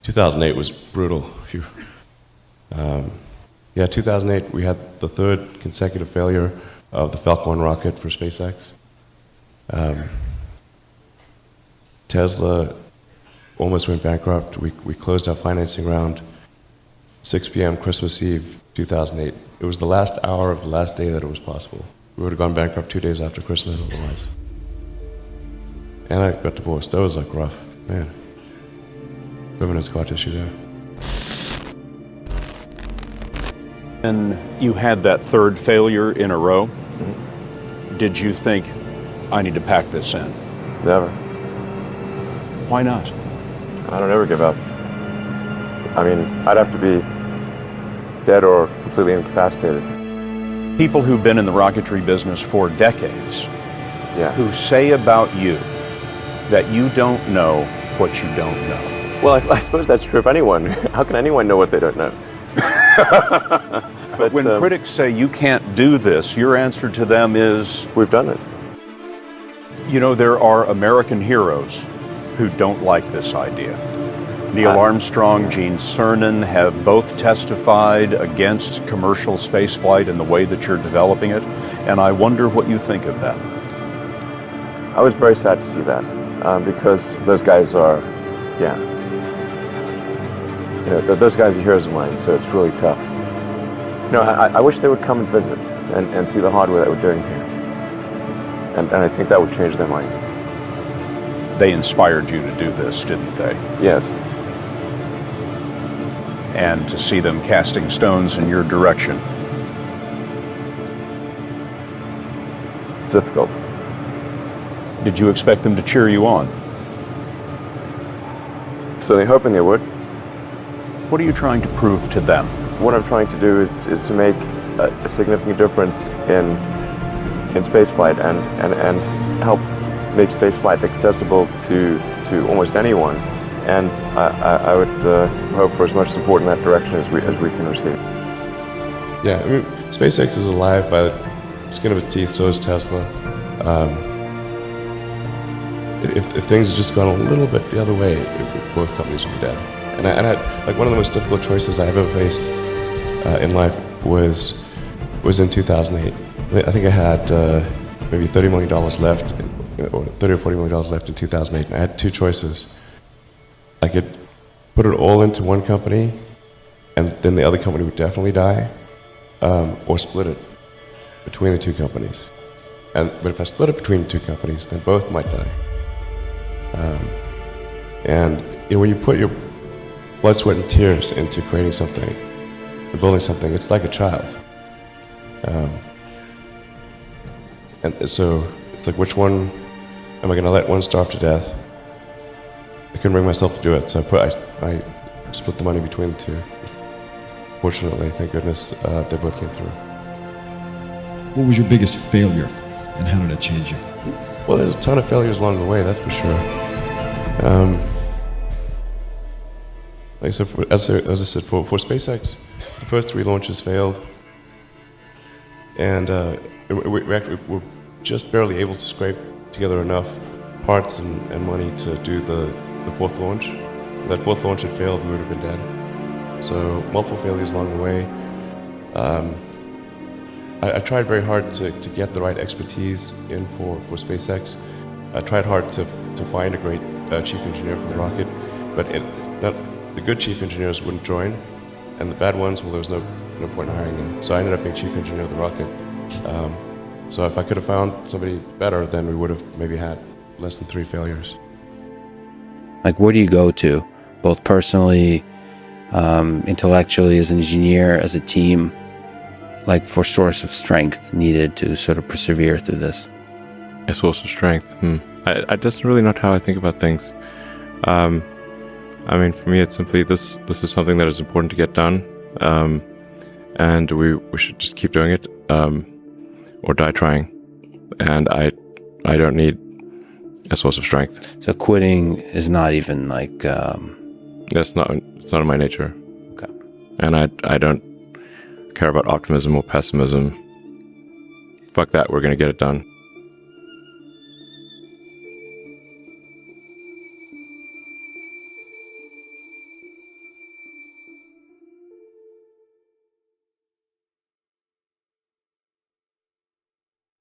2008 was brutal. Phew. 2008, we had the third consecutive failure of the Falcon 1 rocket for SpaceX. Tesla almost went bankrupt. We closed our financing round 6 p.m. Christmas Eve, 2008. It was the last hour of the last day that it was possible. We would have gone bankrupt 2 days after Christmas otherwise. And I got divorced. That was like rough, man. Permanent scar tissue there. And you had that third failure in a row. Did you think, I need to pack this in? Never. Why not? I don't ever give up. I mean, I'd have to be dead or completely incapacitated. People who've been in the rocketry business for decades, Yeah. who say about you that you don't know what you don't know. Well, I suppose that's true of anyone. How can anyone know what they don't know? But when critics say you can't do this, your answer to them is, we've done it. you know, there are American heroes who don't like this idea. Neil Armstrong, Gene Cernan have both testified against commercial spaceflight in the way that you're developing it, and I wonder what you think of that. I was very sad to see that, because those guys are, yeah. You know, those guys are heroes of mine, so it's really tough. You know, I wish they would come and visit and see the hardware that we're doing here. And I think that would change their mind. They inspired you to do this, didn't they? Yes. And to see them casting stones in your direction. It's difficult. Did you expect them to cheer you on? Certainly hoping they would. What are you trying to prove to them? What I'm trying to do is to make a significant difference in spaceflight and help make spaceflight accessible to almost anyone. And I would hope for as much support in that direction as we can receive. Yeah, I mean, SpaceX is alive by the skin of its teeth, so is Tesla. If things had just gone a little bit the other way, both companies would be dead. And I like one of the most difficult choices I ever faced in life was in 2008. I think I had maybe $30 million left, or $30 or $40 million left in 2008. And I had two choices. I could put it all into one company, and then the other company would definitely die, or split it between the two companies. But if I split it between the two companies, then both might die. And you know, when you put your blood, sweat, and tears into creating something, and building something, it's like a child. And so it's like, which one am I going to let one starve to death? I couldn't bring myself to do it, so I split the money between the two. Fortunately, thank goodness, they both came through. What was your biggest failure, and how did it change you? Well, there's a ton of failures along the way, that's for sure. Like I said, as I said, for SpaceX, the first 3 launches failed, and we're just barely able to scrape together enough parts and money to do the 4th launch. If that 4th launch had failed, we would have been dead. So multiple failures along the way. I tried very hard to get the right expertise in for SpaceX. I tried hard to find a great chief engineer for the rocket, but the good chief engineers wouldn't join, and the bad ones, well, there was no point in hiring them. So I ended up being chief engineer of the rocket. So if I could have found somebody better, then we would have maybe had less than 3 failures. Like, where do you go to, both personally, intellectually, as an engineer, as a team, like for source of strength needed to sort of persevere through this? A source of strength? I just really not how I think about things. I mean, for me, it's simply this is something that is important to get done, and we should just keep doing it, or die trying. And I don't need a source of strength. So quitting is not even like... It's not in my nature. Okay. And I don't care about optimism or pessimism. Fuck that, we're going to get it done.